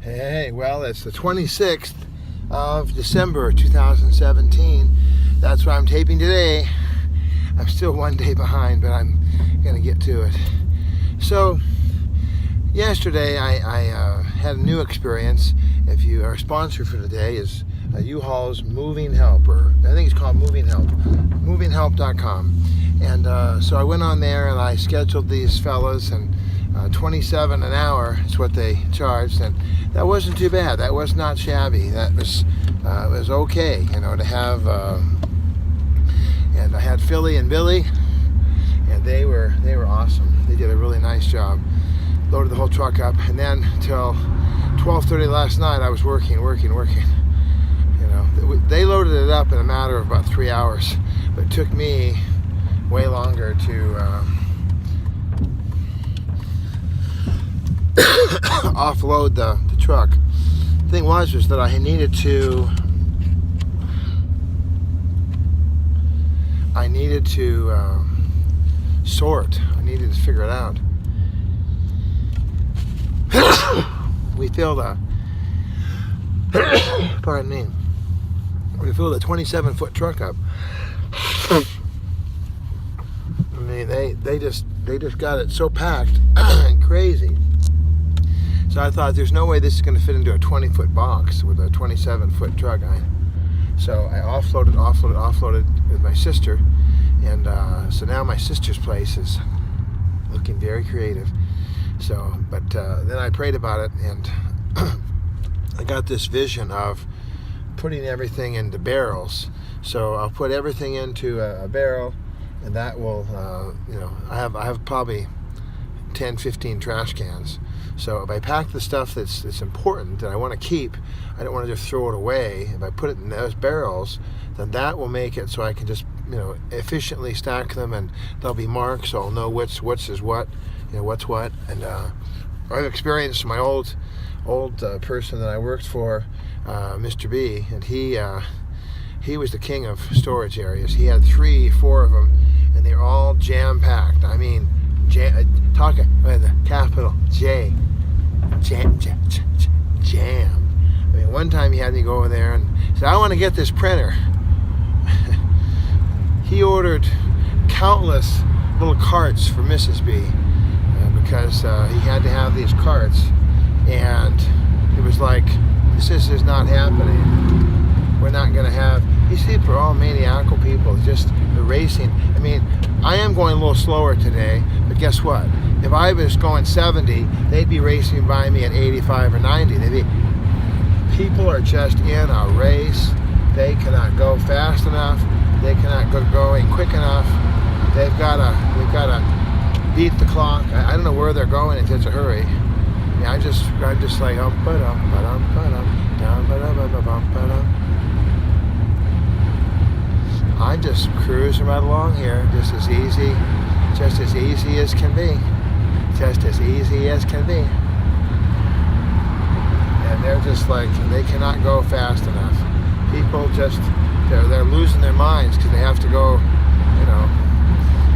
Hey, well, it's the 26th of December 2017. That's what I'm taping today. I'm still one day behind, but I'm going to get to it. So, yesterday I had a new experience. If you are a sponsor for today, is U-Haul's Moving Help, or I think it's called Moving Help, movinghelp.com. And so I went on there and I scheduled these fellas, and $27 an hour is what they charged, and that wasn't too bad. That was not shabby. That was okay, to have. And I had Philly and Billy, and they were awesome. They did a really nice job. Loaded the whole truck up, and then till 12:30 last night I was working. They loaded it up in a matter of about 3 hours, but it took me way longer to offload the truck. The thing was that I needed to sort. I needed to figure it out. We filled pardon me. We filled a 27-foot truck up. I mean, they just got it so packed and crazy. So I thought, there's no way this is going to fit into a 20-foot box with a 27-foot truck. So I offloaded with my sister, and so now my sister's place is looking very creative. So, but then I prayed about it, and I got this vision of putting everything into barrels. So I'll put everything into a barrel, and that will, I have probably 10, 15 trash cans. So if I pack the stuff that's important that I want to keep, I don't want to just throw it away. If I put it in those barrels, then that will make it so I can just, efficiently stack them, and there'll be marks, so I'll know what's is what, what's what. And I've experienced my old person that I worked for, Mr. B, and he was the king of storage areas. He had 3-4 of them, and they're all jam-packed. I mean, talking with a capital J, jam. I mean, one time he had me go over there and said, I want to get this printer. He ordered countless little carts for Mrs. B, because he had to have these carts, and it was like, this is not happening. We're not going to have, these people are all maniacal people, just racing. I mean, I am going a little slower today, but guess what? If I was going 70, they'd be racing by me at 85 or 90. People are just in a race. They cannot go fast enough. They cannot go going quick enough. They've got to beat the clock. I don't know where they're going in such a hurry. Yeah, I'm just like I'm just cruising right along here, just as easy as can be. Just as easy as can be. And they're just like, they cannot go fast enough. People just, they're losing their minds because they have to go,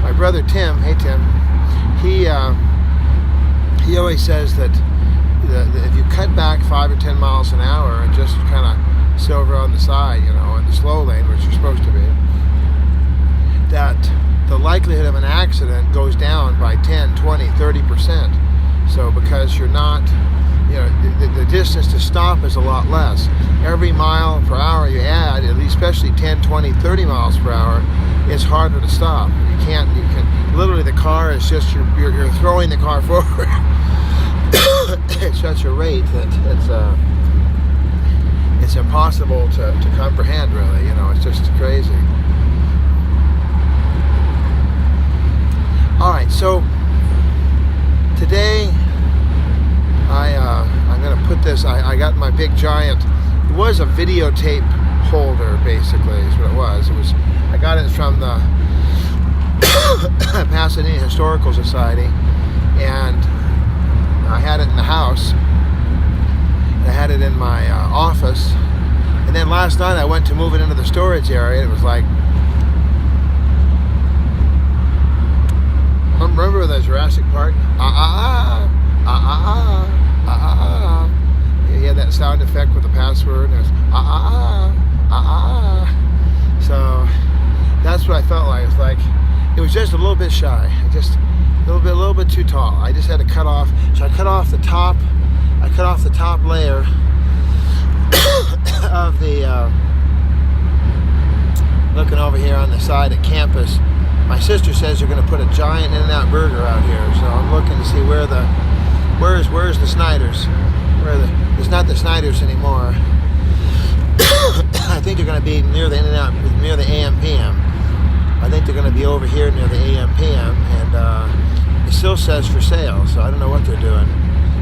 My brother Tim, hey Tim, he always says that if you cut back 5 or 10 miles an hour and just kind of silver on the side, in the slow lane, which you're supposed to be, that the likelihood of an accident goes down by 10, 20, 30%. So because you're not, the distance to stop is a lot less. Every mile per hour you add, at least especially 10, 20, 30 miles per hour, it's harder to stop. You can literally, the car is just, you're throwing the car forward at such a rate that it's impossible to comprehend, really. It's just crazy. All right, so today I'm going to put this, I got my big giant, it was a videotape holder, basically, is what it was. I got it from the Pasadena Historical Society, and I had it in the house, and I had it in my office, and then last night I went to move it into the storage area, and it was like, remember the Jurassic Park? that sound effect with the password. And it was So that's what I felt like. It's like it was just a little bit shy, just a little bit too tall. I just had to cut off. So I cut off the top. I cut off the top layer of the. Looking over here on the side at campus, my sister says they're going to put a giant In-N-Out burger out here. So I'm looking to see where's the Snyder's. It's not the Snyder's anymore. I think they're going to be near the In-N-Out, near the AM/PM. I think they're going to be over here near the AM/PM, and it still says for sale. So I don't know what they're doing.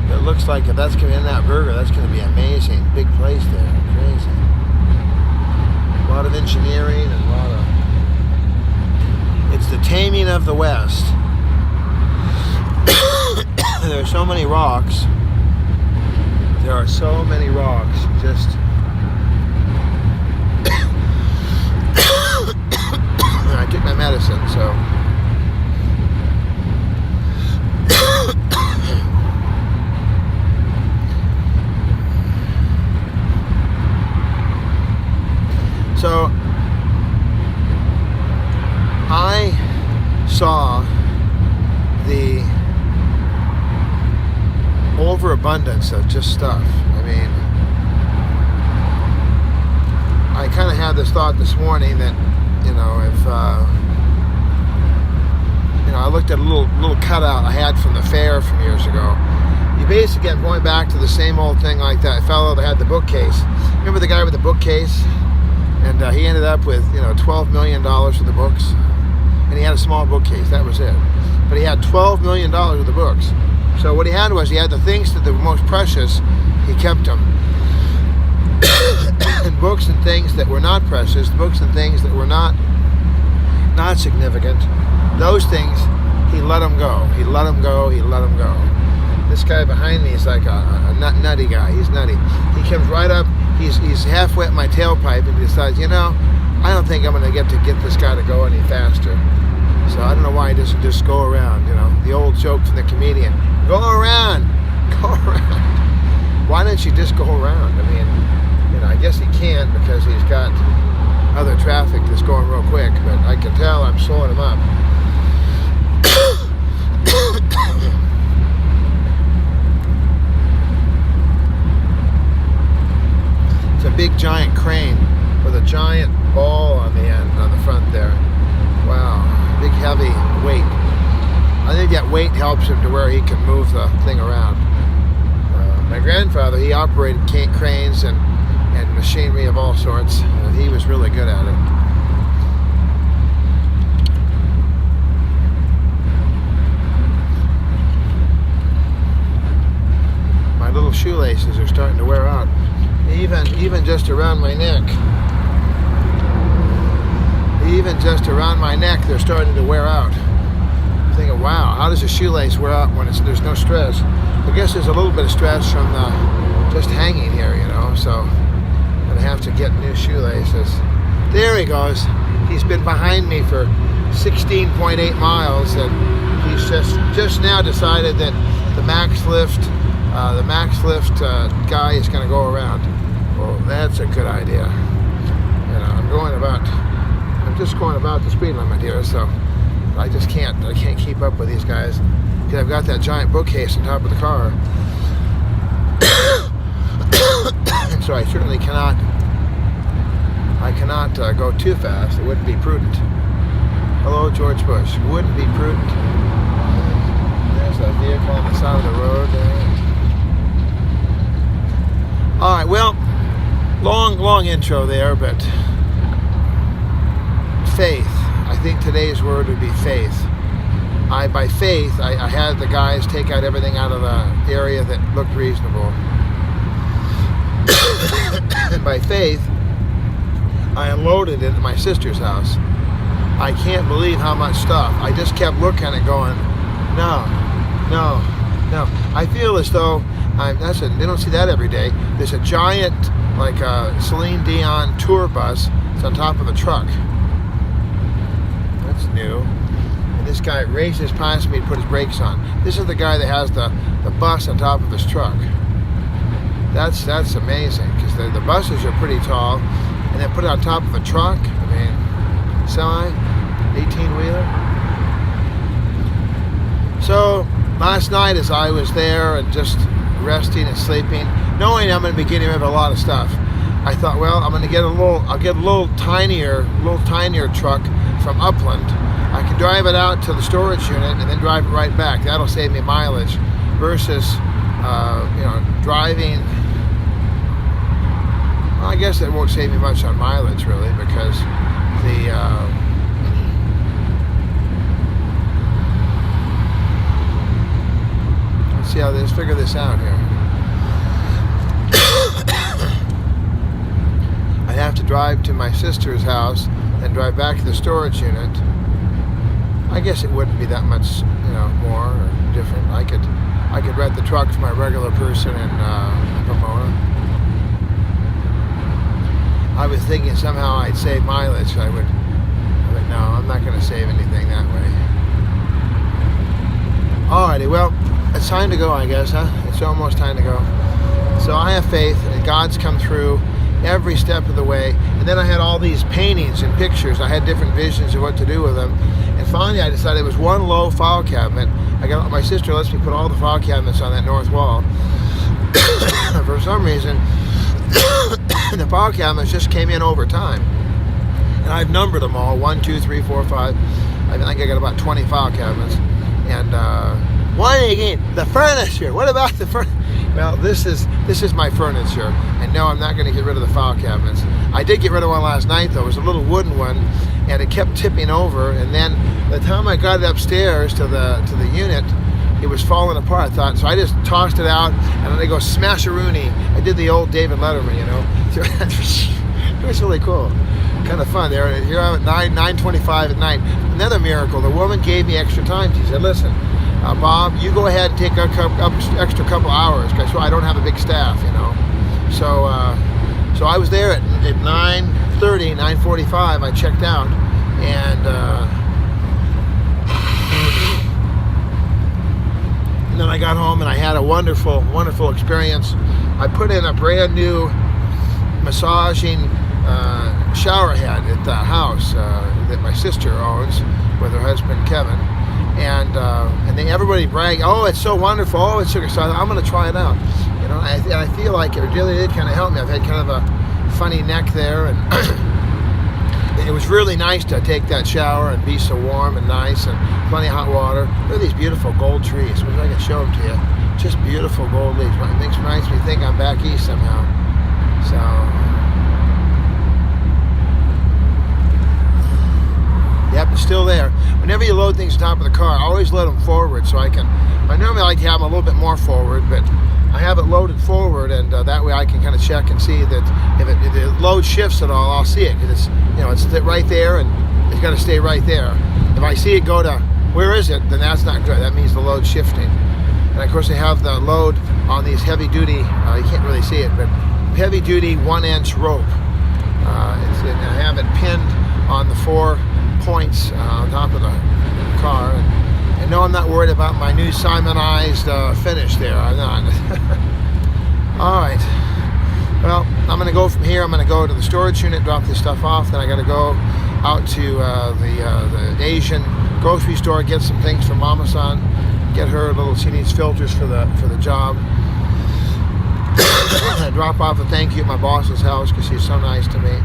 But it looks like if that's going to be In-N-Out burger, that's going to be amazing. Big place there, crazy. A lot of engineering and a lot of. It's the taming of the West. There are so many rocks. There are so many rocks. Just. I took my medicine, so. So I saw the overabundance of just stuff. I mean, I kind of had this thought this morning that, you know, if I looked at a little cutout I had from the fair from years ago. You basically get going back to the same old thing like that fellow that had the bookcase. Remember the guy with the bookcase? And he ended up with, $12 million for the books. And he had a small bookcase. That was it. But he had $12 million worth of books. So what he had was, he had the things that were most precious, he kept them. And books and things that were not precious, books and things that were not significant, those things, he let them go. He let them go. He let them go. This guy behind me is like a nutty guy. He's nutty. He comes right up. He's halfway at my tailpipe, and he decides, I don't think I'm going to get this guy to go any faster. So I don't know why he doesn't just go around, the old joke from the comedian. Go around. Go around. Why don't you just go around? I mean, I guess he can't because he's got other traffic that's going real quick, but I can tell I'm slowing him up. It's a big giant crane with a giant ball on the end, on the front there. Wow, big heavy weight. I think that weight helps him to where he can move the thing around. My grandfather, he operated cranes and machinery of all sorts, and he was really good at it. My little shoelaces are starting to wear out. Even just around my neck. Even just around my neck, they're starting to wear out. I'm thinking, wow, how does a shoelace wear out when there's no stress? I guess there's a little bit of stress from just hanging here, so I'm going to have to get new shoelaces. There he goes. He's been behind me for 16.8 miles, and he's just now decided that the max lift guy is going to go around. Well, that's a good idea. I'm just going about the speed limit here, so I can't keep up with these guys because I've got that giant bookcase on top of the car. And so I certainly cannot go too fast. It wouldn't be prudent. Hello, George Bush. Wouldn't be prudent. There's a vehicle on the side of the road there. All right, well, long intro there, but faith. I think today's word would be faith. By faith, I had the guys take out everything out of the area that looked reasonable. And by faith, I unloaded it at my sister's house. I can't believe how much stuff. I just kept looking at it going, no. I feel as though they don't see that every day. There's a giant, like a Celine Dion tour bus. It's on top of the truck. That's new. And this guy races past me to put his brakes on. This is the guy that has the bus on top of his truck. That's amazing, because the buses are pretty tall, and then put it on top of a truck. I mean, semi, 18-wheeler. So last night, as I was there and just resting and sleeping, knowing I'm going to be getting rid of a lot of stuff, I thought, well, I'm going to get I'll get a little tinier truck from Upland. I can drive it out to the storage unit and then drive it right back. That'll save me mileage versus, driving. Well, I guess it won't save me much on mileage, really, because let's see how figure this out here. I have to drive to my sister's house and drive back to the storage unit. I guess it wouldn't be that much, more or different. I could rent the truck for my regular person in Pomona. I was thinking somehow I'd save mileage. But no, I'm not going to save anything that way. Alrighty, well, it's time to go, I guess, huh? It's almost time to go. So I have faith that God's come through every step of the way. And then I had all these paintings and pictures. I had different visions of what to do with them. And finally I decided it was one low file cabinet. My sister lets me put all the file cabinets on that north wall. For some reason, the file cabinets just came in over time. And I've numbered them all, 1, 2, 3, 4, 5. I think I got about 20 file cabinets. And one again, the furniture. What about the furniture? Well, this is my furniture, and no, I'm not going to get rid of the file cabinets. I did get rid of one last night, though. It was a little wooden one, and it kept tipping over. And then by the time I got it upstairs to the unit, it was falling apart. So I just tossed it out, and then I go smash-a-rooney. I did the old David Letterman, It was really cool, kind of fun. Here I'm at 9:25 at night. Another miracle. The woman gave me extra time. She said, "Listen, Bob, you go ahead and take extra couple hours, because I don't have a big staff, So I was there at 9:30, 9:45. I checked out, and then I got home and I had a wonderful, wonderful experience. I put in a brand new massaging shower head at the house that my sister owns with her husband Kevin. And everybody bragged, "Oh, it's so wonderful! Oh, it's so good!" So I'm going to try it out. And I feel like it really did kind of help me. I've had kind of a funny neck there, and it was really nice to take that shower and be so warm and nice, and plenty of hot water. Look at these beautiful gold trees. Wish I could show them to you. Just beautiful gold leaves. It makes me think I'm back east somehow. So. Yep, it's still there. Whenever you load things on top of the car, I always load them forward so I normally like to have them a little bit more forward, but I have it loaded forward, and that way I can kind of check and see that if the load shifts at all, I'll see it, because it's right there, and it's got to stay right there. If I see it go to, where is it, then that's not good. That means the load's shifting. And of course I have the load on these heavy duty, you can't really see it, but heavy duty 1-inch rope. I have it pinned on the 4 points on top of the car, and no, I'm not worried about my new Simonized finish there. I'm not. All right. Well, I'm going to go from here. I'm going to go to the storage unit, drop this stuff off. Then I got to go out to the Asian grocery store, get some things for Mama San, get her she needs filters for the job. Drop off a thank you at my boss's house because she's so nice to me.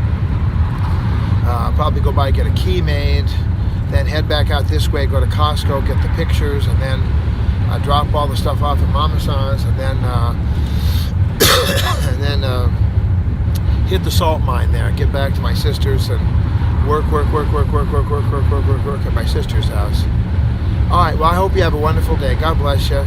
Probably go by, get a key made, then head back out this way, go to Costco, get the pictures, and then drop all the stuff off at Mama San's, and then hit the salt mine there, get back to my sister's, and work at my sister's house. All right, well, I hope you have a wonderful day. God bless you.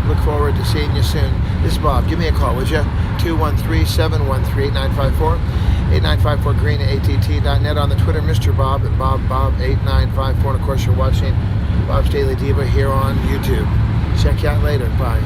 Look forward to seeing you soon. This is Bob. Give me a call, would you? 213-713-8954. 8954green at att.net, on the Twitter, Mr. Bob at BobBob8954. And of course, you're watching Bob's Daily Diva here on YouTube. Check you out later. Bye.